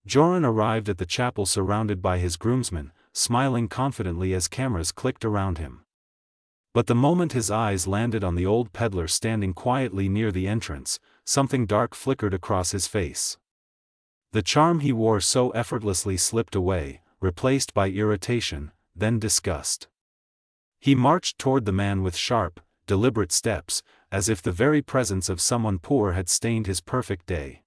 Joran arrived at the chapel surrounded by his groomsmen, smiling confidently as cameras clicked around him. But the moment his eyes landed on the old peddler standing quietly near the entrance, something dark flickered across his face. The charm he wore so effortlessly slipped away, replaced by irritation, then disgust. He marched toward the man with sharp, deliberate steps, as if the very presence of someone poor had stained his perfect day.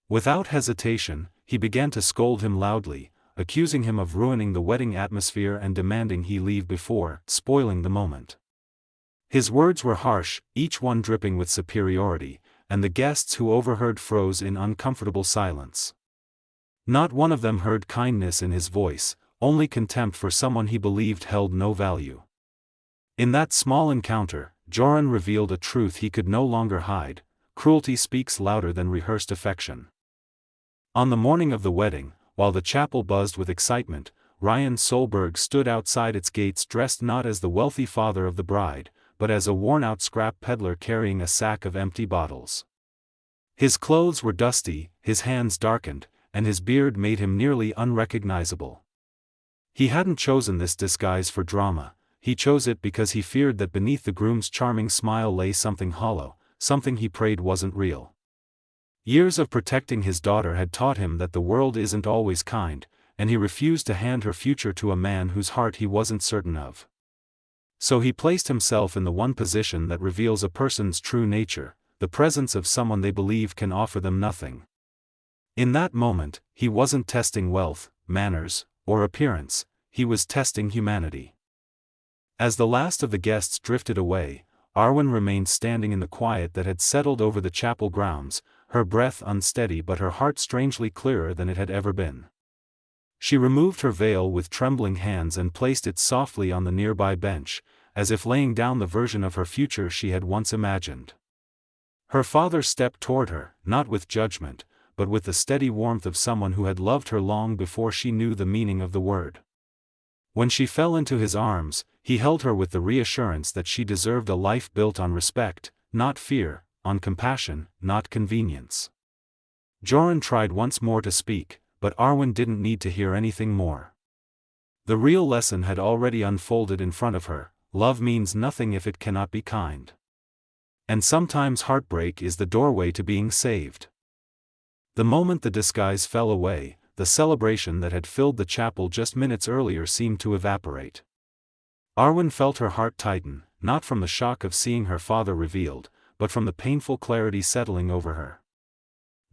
Without hesitation, he began to scold him loudly, accusing him of ruining the wedding atmosphere and demanding he leave before spoiling the moment. His words were harsh, each one dripping with superiority, and the guests who overheard froze in uncomfortable silence. Not one of them heard kindness in his voice, only contempt for someone he believed held no value. In that small encounter, Joran revealed a truth he could no longer hide: cruelty speaks louder than rehearsed affection. On the morning of the wedding, while the chapel buzzed with excitement, Ryan Solberg stood outside its gates dressed not as the wealthy father of the bride, but as a worn-out scrap peddler carrying a sack of empty bottles. His clothes were dusty, his hands darkened, and his beard made him nearly unrecognizable. He hadn't chosen this disguise for drama, he chose it because he feared that beneath the groom's charming smile lay something hollow, something he prayed wasn't real. Years of protecting his daughter had taught him that the world isn't always kind, and he refused to hand her future to a man whose heart he wasn't certain of. So he placed himself in the one position that reveals a person's true nature, the presence of someone they believe can offer them nothing. In that moment, he wasn't testing wealth, manners, or appearance, he was testing humanity. As the last of the guests drifted away, Arwen remained standing in the quiet that had settled over the chapel grounds, her breath unsteady but her heart strangely clearer than it had ever been. She removed her veil with trembling hands and placed it softly on the nearby bench, as if laying down the version of her future she had once imagined. Her father stepped toward her, not with judgment, but with the steady warmth of someone who had loved her long before she knew the meaning of the word. When she fell into his arms, he held her with the reassurance that she deserved a life built on respect, not fear, on compassion, not convenience. Joran tried once more to speak, but Arwen didn't need to hear anything more. The real lesson had already unfolded in front of her: love means nothing if it cannot be kind. And sometimes heartbreak is the doorway to being saved. The moment the disguise fell away, the celebration that had filled the chapel just minutes earlier seemed to evaporate. Arwen felt her heart tighten, not from the shock of seeing her father revealed, but from the painful clarity settling over her.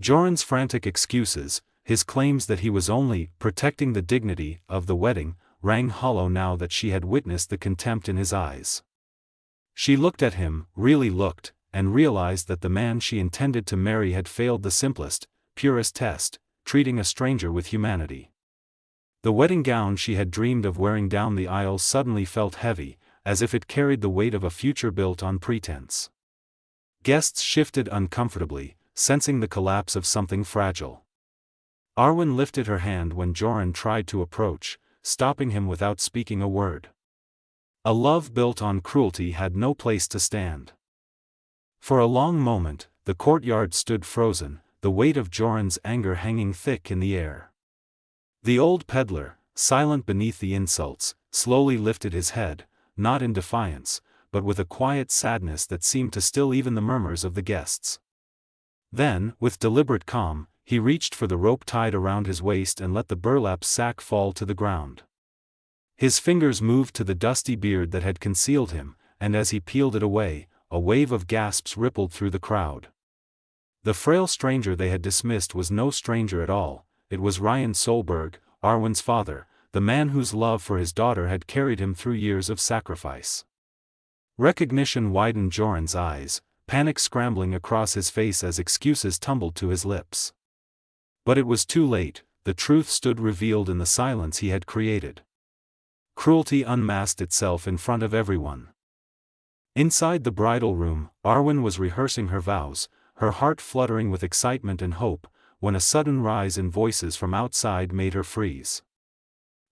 Joran's frantic excuses, his claims that he was only protecting the dignity of the wedding, rang hollow now that she had witnessed the contempt in his eyes. She looked at him, really looked, and realized that the man she intended to marry had failed the simplest, purest test: treating a stranger with humanity. The wedding gown she had dreamed of wearing down the aisle suddenly felt heavy, as if it carried the weight of a future built on pretense. Guests shifted uncomfortably, sensing the collapse of something fragile. Arwen lifted her hand when Joran tried to approach, stopping him without speaking a word. A love built on cruelty had no place to stand. For a long moment, the courtyard stood frozen, the weight of Joran's anger hanging thick in the air. The old peddler, silent beneath the insults, slowly lifted his head, not in defiance, but with a quiet sadness that seemed to still even the murmurs of the guests. Then, with deliberate calm, he reached for the rope tied around his waist and let the burlap sack fall to the ground. His fingers moved to the dusty beard that had concealed him, and as he peeled it away, a wave of gasps rippled through the crowd. The frail stranger they had dismissed was no stranger at all. It was Ryan Solberg, Arwen's father, the man whose love for his daughter had carried him through years of sacrifice. Recognition widened Joran's eyes, panic scrambling across his face as excuses tumbled to his lips. But it was too late, the truth stood revealed in the silence he had created. Cruelty unmasked itself in front of everyone. Inside the bridal room, Arwen was rehearsing her vows, her heart fluttering with excitement and hope, when a sudden rise in voices from outside made her freeze.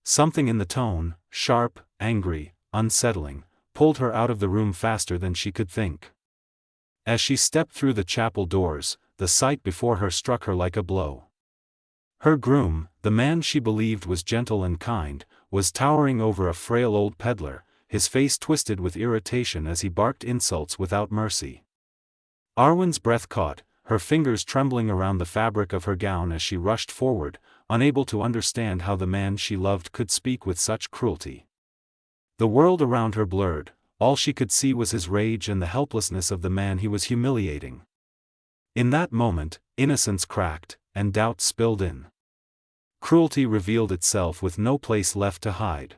Something in the tone, sharp, angry, unsettling, pulled her out of the room faster than she could think. As she stepped through the chapel doors, the sight before her struck her like a blow. Her groom, the man she believed was gentle and kind, was towering over a frail old peddler, his face twisted with irritation as he barked insults without mercy. Arwen's breath caught, her fingers trembling around the fabric of her gown as she rushed forward, unable to understand how the man she loved could speak with such cruelty. The world around her blurred, all she could see was his rage and the helplessness of the man he was humiliating. In that moment, innocence cracked, and doubt spilled in. Cruelty revealed itself with no place left to hide.